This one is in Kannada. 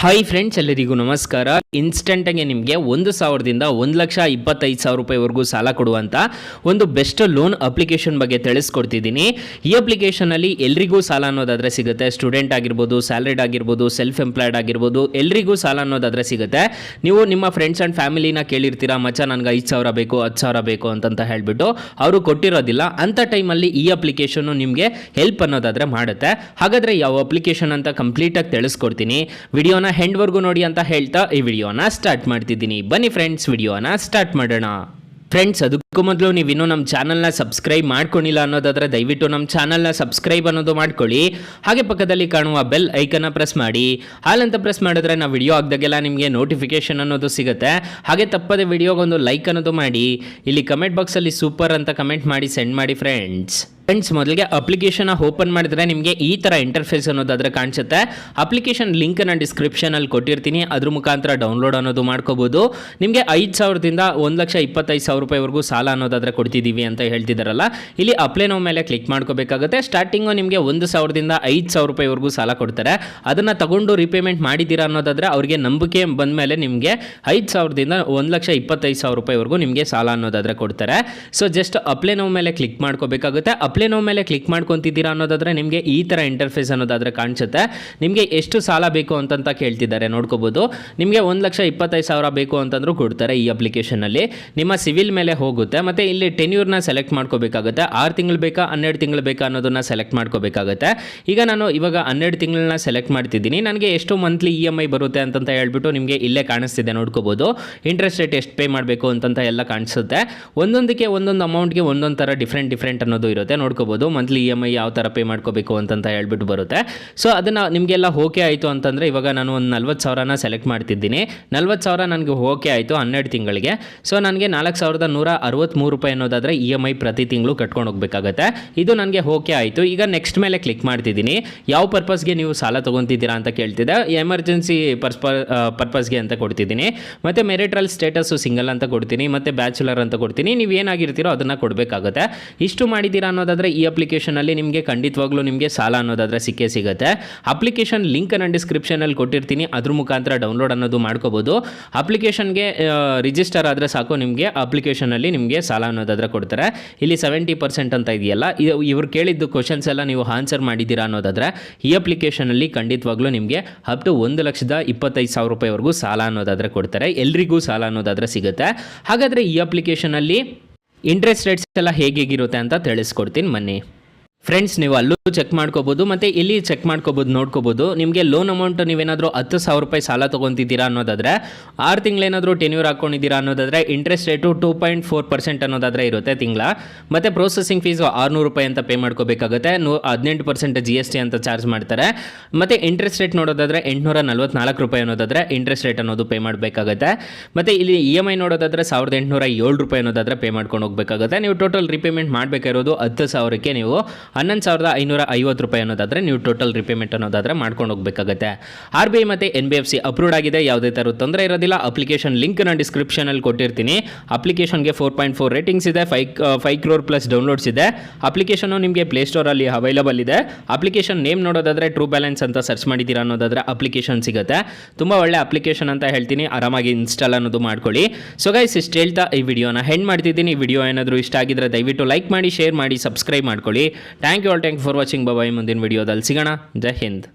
ಹಾಯ್ ಫ್ರೆಂಡ್ಸ್, ಎಲ್ಲರಿಗೂ ನಮಸ್ಕಾರ. ಇನ್ಸ್ಟೆಂಟಾಗಿ ನಿಮಗೆ 1,000ದಿಂದ 1,25,000 ರೂಪಾಯಿವರೆಗೂ ಸಾಲ ಕೊಡುವಂಥ ಒಂದು ಬೆಸ್ಟ್ ಲೋನ್ ಅಪ್ಲಿಕೇಶನ್ ಬಗ್ಗೆ ತಿಳಿಸ್ಕೊಡ್ತಿದ್ದೀನಿ. ಈ ಅಪ್ಲಿಕೇಶನಲ್ಲಿ ಎಲ್ರಿಗೂ ಸಾಲ ಅನ್ನೋದಾದರೆ ಸಿಗುತ್ತೆ. ಸ್ಟೂಡೆಂಟ್ ಆಗಿರ್ಬೋದು, ಸ್ಯಾಲರಿಡ್ ಆಗಿರ್ಬೋದು, ಸೆಲ್ಫ್ ಎಂಪ್ಲಾಯ್ಡ್ ಆಗಿರ್ಬೋದು, ಎಲ್ರಿಗೂ ಸಾಲ ಅನ್ನೋದಾದರೆ ಸಿಗುತ್ತೆ. ನೀವು ನಿಮ್ಮ ಫ್ರೆಂಡ್ಸ್ ಆ್ಯಂಡ್ ಫ್ಯಾಮಿಲಿನ ಕೇಳಿರ್ತೀರಾ, ಮಚ್ಚ ನನಗೆ 5,000 ಬೇಕು, 10,000 ಬೇಕು ಅಂತ ಹೇಳಿಬಿಟ್ಟು ಅವರು ಕೊಟ್ಟಿರೋದಿಲ್ಲ. ಅಂಥ ಟೈಮಲ್ಲಿ ಈ ಅಪ್ಲಿಕೇಶನ್ನು ನಿಮಗೆ ಹೆಲ್ಪ್ ಅನ್ನೋದಾದರೆ ಮಾಡುತ್ತೆ. ಹಾಗಾದರೆ ಯಾವ ಅಪ್ಲಿಕೇಶನ್ ಅಂತ ಕಂಪ್ಲೀಟಾಗಿ ತಿಳಿಸ್ಕೊಡ್ತೀನಿ. ವಿಡಿಯೋನ ಹೆಂಡ್ವರೆಗೂ ನೋಡಿ ಅಂತ ಹೇಳ್ತಾ ಈ ವಿಡಿಯೋನ ಸ್ಟಾರ್ಟ್ ಮಾಡ್ತಿದ್ದೀನಿ. ಬನ್ನಿ ಫ್ರೆಂಡ್ಸ್, ವಿಡಿಯೋನ ಸ್ಟಾರ್ಟ್ ಮಾಡೋಣ. ಫ್ರೆಂಡ್ಸ್, ಅದಕ್ಕೂ ಮೊದಲು ನೀವು ಇನ್ನೂ ನಮ್ಮ ಚಾನಲ್ನ ಸಬ್ಸ್ಕ್ರೈಬ್ ಮಾಡ್ಕೊಂಡಿಲ್ಲ ಅನ್ನೋದಾದರೆ ದಯವಿಟ್ಟು ನಮ್ಮ ಚಾನಲ್ನ ಸಬ್ಸ್ಕ್ರೈಬ್ ಅನ್ನೋದು ಮಾಡ್ಕೊಳ್ಳಿ. ಹಾಗೆ ಪಕ್ಕದಲ್ಲಿ ಕಾಣುವ ಬೆಲ್ ಐಕನ್ನ ಪ್ರೆಸ್ ಮಾಡಿ. ಹಾಲಂತ ಪ್ರೆಸ್ ಮಾಡಿದ್ರೆ ನಾವು ವಿಡಿಯೋ ಹಾಕಿದಾಗೆಲ್ಲ ನಿಮಗೆ ನೋಟಿಫಿಕೇಶನ್ ಅನ್ನೋದು ಸಿಗುತ್ತೆ. ಹಾಗೆ ತಪ್ಪದೆ ವಿಡಿಯೋಗೊಂದು ಲೈಕ್ ಅನ್ನೋದು ಮಾಡಿ. ಇಲ್ಲಿ ಕಮೆಂಟ್ ಬಾಕ್ಸಲ್ಲಿ ಸೂಪರ್ ಅಂತ ಕಮೆಂಟ್ ಮಾಡಿ ಸೆಂಡ್ ಮಾಡಿ ಫ್ರೆಂಡ್ಸ್. ಮೊದಲಿಗೆ ಅಪ್ಲಿಕೇಶನ್ ಓಪನ್ ಮಾಡಿದ್ರೆ ನಿಮಗೆ ಈ ಥರ ಇಂಟರ್ಫೇಸ್ ಅನ್ನೋದಾದರೆ ಕಾಣಿಸುತ್ತೆ. ಅಪ್ಲಿಕೇಶನ್ ಲಿಂಕನ್ನು ಡಿಸ್ಕ್ರಿಪ್ಷನಲ್ಲಿ ಕೊಟ್ಟಿರ್ತೀನಿ, ಅದ್ರ ಮುಖಾಂತರ ಡೌನ್ಲೋಡ್ ಅನ್ನೋದು ಮಾಡ್ಕೋಬೋದು. ನಿಮಗೆ 5,000ದಿಂದ 1,25,000 ರೂಪಾಯಿವರೆಗೂ ಸಾಲ ಅನ್ನೋದಾದರೆ ಕೊಡ್ತಿದ್ದೀವಿ ಅಂತ ಹೇಳ್ತಿದ್ದಾರಲ್ಲ, ಇಲ್ಲಿ ಅಪ್ಲೈ ನೋ ಮೇಲೆ ಕ್ಲಿಕ್ ಮಾಡ್ಕೋಬೇಕಾಗುತ್ತೆ. ಸ್ಟಾರ್ಟಿಂಗು ನಿಮಗೆ 1,000ದಿಂದ 5,000 ರೂಪಾಯಿವರೆಗೂ ಸಾಲ ಕೊಡ್ತಾರೆ. ಅದನ್ನು ತಗೊಂಡು ರಿಪೇಮೆಂಟ್ ಮಾಡಿದ್ದೀರಾ ಅನ್ನೋದಾದರೆ ಅವ್ರಿಗೆ ನಂಬಿಕೆ ಬಂದ ಮೇಲೆ ನಿಮಗೆ 5,000ದಿಂದ 1,25,000 ರೂಪಾಯಿವರೆಗೂ ನಿಮಗೆ ಸಾಲ ಅನ್ನೋದಾದರೆ ಕೊಡ್ತಾರೆ. ಸೊ ಜಸ್ಟ್ ಅಪ್ಲೈ ನೋ ಮೇಲೆ ಕ್ಲಿಕ್ ಮಾಡ್ಕೋಬೇಕಾಗುತ್ತೆ. ಅಪ್ಲೈ ನೋ ಮೇಲೆ ಕ್ಲಿಕ್ ಮಾಡ್ಕೊತಿದ್ದೀರಾ ಅನ್ನೋದಾದರೆ ನಿಮಗೆ ಈ ಥರ ಇಂಟರ್ಫೇಸ್ ಅನ್ನೋದಾದರೆ ಕಾಣಿಸುತ್ತೆ. ನಿಮಗೆ ಎಷ್ಟು ಸಾಲ ಬೇಕು ಅಂತ ಕೇಳ್ತಿದ್ದಾರೆ, ನೋಡ್ಕೋಬೋದು. ನಿಮಗೆ 1,25,000 ಬೇಕು ಅಂತಂದ್ರೂ ಕೊಡ್ತಾರೆ ಈ ಅಪ್ಲಿಕೇಶನಲ್ಲಿ. ನಿಮ್ಮ ಸಿವಿಲ್ ಮೇಲೆ ಹೋಗುತ್ತೆ. ಮತ್ತು ಇಲ್ಲಿ ಟೆನ್ಯೂರ್ನ ಸೆಲೆಕ್ಟ್ ಮಾಡ್ಕೋಬೇಕಾಗುತ್ತೆ. 6 ತಿಂಗಳು ಬೇಕಾ 12 ತಿಂಗಳು ಬೇಕಾ ಅನ್ನೋದನ್ನು ಸೆಲೆಕ್ಟ್ ಮಾಡ್ಕೋಬೇಕಾಗುತ್ತೆ. ಈಗ ನಾನು ಇವಾಗ 12 ತಿಂಗಳನ್ನ ಸೆಲೆಕ್ಟ್ ಮಾಡ್ತಿದ್ದೀನಿ. ನನಗೆ ಎಷ್ಟು ಮಂತ್ಲಿ EMI ಬರುತ್ತೆ ಅಂತ ಹೇಳ್ಬಿಟ್ಟು ನಿಮಗೆ ಇಲ್ಲೇ ಕಾಣಿಸ್ತಿದೆ, ನೋಡ್ಕೋಬೋದು. ಇಂಟ್ರೆಸ್ಟ್ ರೇಟ್ ಎಷ್ಟು ಪೇ ಮಾಡಬೇಕು ಅಂತ ಎಲ್ಲ ಕಾಣಿಸುತ್ತೆ. ಒಂದೊಂದಕ್ಕೆ ಒಂದೊಂದು ಅಮೌಂಟ್ಗೆ ಒಂದೊಂದು ಥರ ಡಿಫ್ರೆಂಟ್ ಅನ್ನೋದು ಇರುತ್ತೆ, ನೋಡ್ಕೋಬೋದು. ಮಂತ್ಲಿ EMI ಯಾವ ಥರ ಪೇ ಮಾಡ್ಕೋಬೇಕು ಅಂತ ಹೇಳ್ಬಿಟ್ಟು ಬರುತ್ತೆ. ಸೊ ಅದನ್ನು ನಿಮಗೆಲ್ಲ ಓಕೆ ಆಯಿತು ಅಂತಂದರೆ ಇವಾಗ ನಾನು ಒಂದು 40,000ನ ಸೆಲೆಕ್ಟ್ ಮಾಡ್ತಿದ್ದೀನಿ. 40,000 ನನಗೆ ಓಕೆ ಆಯಿತು 12 ತಿಂಗಳಿಗೆ. ಸೊ ನನಗೆ 4,163 ರೂಪಾಯಿ ಅನ್ನೋದಾದರೆ EMI ಪ್ರತಿ ತಿಂಗಳು ಕಟ್ಕೊಂಡು ಹೋಗಬೇಕಾಗತ್ತೆ. ಇದು ನನಗೆ ಓಕೆ ಆಯಿತು. ಈಗ ನೆಕ್ಸ್ಟ್ ಮೇಲೆ ಕ್ಲಿಕ್ ಮಾಡ್ತಿದ್ದೀನಿ. ಯಾವ ಪರ್ಪಸ್ಗೆ ನೀವು ಸಾಲ ತೊಗೊತಿದ್ದೀರಾ ಅಂತ ಕೇಳ್ತಿದ್ದೆ. ಎಮರ್ಜೆನ್ಸಿ ಪರ್ಪಸ್ಗೆ ಅಂತ ಕೊಡ್ತಿದ್ದೀನಿ. ಮತ್ತು ಮೆರಿಟ್ರಲ್ ಸ್ಟೇಟಸ್ಸು ಸಿಂಗಲ್ ಅಂತ ಕೊಡ್ತೀನಿ, ಮತ್ತು ಬ್ಯಾಚುಲರ್ ಅಂತ ಕೊಡ್ತೀನಿ. ನೀವು ಏನಾಗಿರ್ತೀರೋ ಅದನ್ನು ಕೊಡಬೇಕಾಗುತ್ತೆ. ಇಷ್ಟು ಮಾಡಿದ್ದೀರಾ ಅನ್ನೋದಾದರೆ ಈ ಅಪ್ಲಿಕೇಶನಲ್ಲಿ ನಿಮಗೆ ಖಂಡಿತವಾಗ್ಲೂ ನಿಮಗೆ ಸಾಲ ಅನ್ನೋದಾದರೆ ಸಿಗುತ್ತೆ. ಅಪ್ಲಿಕೇಶನ್ ಲಿಂಕನ್ನು ಡಿಸ್ಕ್ರಿಪ್ಷನಲ್ಲಿ ಕೊಟ್ಟಿರ್ತೀನಿ, ಅದ್ರ ಮುಖಾಂತರ ಡೌನ್ಲೋಡ್ ಅನ್ನೋದು ಮಾಡ್ಕೋಬೋದು. ಅಪ್ಲಿಕೇಶನ್ಗೆ ರಿಜಿಸ್ಟರ್ ಆದರೆ ಸಾಕು, ನಿಮಗೆ ಅಪ್ಲಿಕೇಶನಲ್ಲಿ ನಿಮಗೆ ಸಾಲ ಅನ್ನೋದಾದರೆ ಕೊಡ್ತಾರೆ. ಇಲ್ಲಿ 70% ಅಂತ ಇದೆಯಲ್ಲ, ಇವ್ರು ಕೇಳಿದ್ದು ಕ್ವಶನ್ಸ್ ಎಲ್ಲ ನೀವು ಆನ್ಸರ್ ಮಾಡಿದ್ದೀರಾ ಅನ್ನೋದಾದರೆ ಈ ಅಪ್ಲಿಕೇಶನಲ್ಲಿ ಖಂಡಿತವಾಗ್ಲೂ ನಿಮಗೆ ಅಪ್ ಟು 1,25,000 ರೂಪಾಯಿವರೆಗೂ ಸಾಲ ಅನ್ನೋದಾದರೆ ಕೊಡ್ತಾರೆ. ಎಲ್ರಿಗೂ ಸಾಲ ಅನ್ನೋದಾದರೆ ಸಿಗುತ್ತೆ. ಹಾಗಾದರೆ ಈ ಅಪ್ಲಿಕೇಶನಲ್ಲಿ ಇಂಟ್ರೆಸ್ಟ್ ರೇಟ್ಸ್ ಎಲ್ಲ ಹೇಗಿರುತ್ತೆ ಅಂತ ತಿಳಿಸ್ಕೊಡ್ತೀನಿ ಬನ್ನಿ. ಫ್ರೆಂಡ್ಸ್, ನೀವು ಅಲ್ಲೂ ಚೆಕ್ ಮಾಡ್ಕೋಬೋದು ಮತ್ತು ಇಲ್ಲಿ ಚೆಕ್ ಮಾಡ್ಕೋಬೋದು, ನೋಡ್ಕೋಬೋದು. ನಿಮಗೆ ಲೋನ್ ಅಮೌಂಟ್ ನೀವೇನಾದರೂ 10,000 ರೂಪಾಯಿ ಸಾಲ ತೊಗೊತಿದ್ದೀರಾ ಅನ್ನೋದಾದರೆ 6 ತಿಂಗಳೇನಾದರೂ ಟೆನ್ಯೂರ್ ಹಾಕ್ಕೊಂಡಿದ್ದೀರಾ ಅನ್ನೋದಾದರೆ ಇಂಟ್ರೆಸ್ಟ್ ರೇಟು 2.4% ಅನ್ನೋದಾದರೆ ಇರುತ್ತೆ ತಿಂಗಳ. ಮತ್ತು ಪ್ರೊಸೆಸಿಂಗ್ ಫೀಸು 600 ರೂಪಾಯಿ ಅಂತ ಪೇ ಮಾಡ್ಕೋಬೇಕಾಗುತ್ತೆ. 18% GST ಅಂತ ಚಾರ್ಜ್ ಮಾಡ್ತಾರೆ. ಮತ್ತು ಇಂಟ್ರೆಸ್ಟ್ ರೇಟ್ ನೋಡೋದಾದರೆ 844 ರೂಪಾಯಿ ಅನ್ನೋದಾದರೆ ಇಂಟ್ರೆಸ್ಟ್ ರೇಟ್ ಅನ್ನೋದು ಪೇ ಮಾಡಬೇಕಾಗುತ್ತೆ. ಮತ್ತು ಇಲ್ಲಿ EMI ನೋಡೋದಾದರೆ 1,807 ರೂಪಾಯಿ ಅನ್ನೋದಾದರೆ ಪೇ ಮಾಡ್ಕೊಂಡು ಹೋಗಬೇಕಾಗುತ್ತೆ. ನೀವು ಟೋಟಲ್ ರಿಪೇಮೆಂಟ್ ಮಾಡಬೇಕಾಗಿರೋದು 10,000ಕ್ಕೆ ನೀವು 11,550 ರೂಪಾಯಿ ಅನ್ನೋದಾದರೆ ನೀವು ಟೋಟಲ್ ರಿಪೇಮೆಂಟ್ ಅನ್ನೋದಾದರೆ ಮಾಡ್ಕೊಂಡು ಹೋಗಬೇಕಾಗುತ್ತೆ. RBI ಮತ್ತು NBFC ಅಪ್ರೂವ್ಡ್ ಆಗಿದೆ, ಯಾವುದೇ ಥರ ತೊಂದರೆ ಇರೋದಿಲ್ಲ. ಅಪ್ಲಿಕೇಶನ್ ಲಿಂಕ್ನ ಡಿಸ್ಕ್ರಿಪ್ಷನಲ್ಲಿ ಕೊಟ್ಟಿರ್ತೀನಿ. ಅಪ್ಲಿಕೇಶನ್ಗೆ 4.4 ರೇಟಿಂಗ್ಸ್ ಇದೆ, 5 crore ಪ್ಲಸ್ ಡೌನ್ಲೋಡ್ಸ್ ಇದೆ. ಅಪ್ಲಿಕೇಶನ್ನು ನಿಮಗೆ ಪ್ಲೇಸ್ಟೋರಲ್ಲಿ ಅವೈಲಬಲ್ ಇದೆ. ಅಪ್ಲಿಕೇಶನ್ ನೇಮ್ ನೋಡೋದಾದರೆ ಟ್ರೂ ಬ್ಯಾಲೆನ್ಸ್ ಅಂತ ಸರ್ಚ್ ಮಾಡಿದ್ದೀರಾ ಅನ್ನೋದಾದರೆ ಅಪ್ಲಿಕೇಶನ್ ಸಿಗುತ್ತೆ. ತುಂಬ ಒಳ್ಳೆ ಅಪ್ಲಿಕೇಶನ್ ಅಂತ ಹೇಳ್ತೀನಿ, ಆರಾಮಾಗಿ ಇನ್ಸ್ಟಾಲ್ ಅನ್ನೋದು ಮಾಡ್ಕೊಳ್ಳಿ. ಸೊ ಗೈಸ್, ಇಷ್ಟು ಹೇಳ್ತಾ ಈ ವಿಡಿಯೋನ ಹೆಂಡ್ ಮಾಡ್ತಿದ್ದೀನಿ. ವಿಡಿಯೋ ಏನಾದರೂ ಇಷ್ಟ ಆಗಿದ್ರೆ ದಯವಿಟ್ಟು ಲೈಕ್ ಮಾಡಿ, ಶೇರ್ ಮಾಡಿ, ಸಬ್ಸ್ಕ್ರೈಬ್ ಮಾಡ್ಕೊಳ್ಳಿ. Thank you all, thank for watching. Bye. ಮುಂದಿನ ವಿಡಿಯೋದಲ್ಲಿ ಸಿಗೋಣ. ಜೈ ಹಿಂದ್.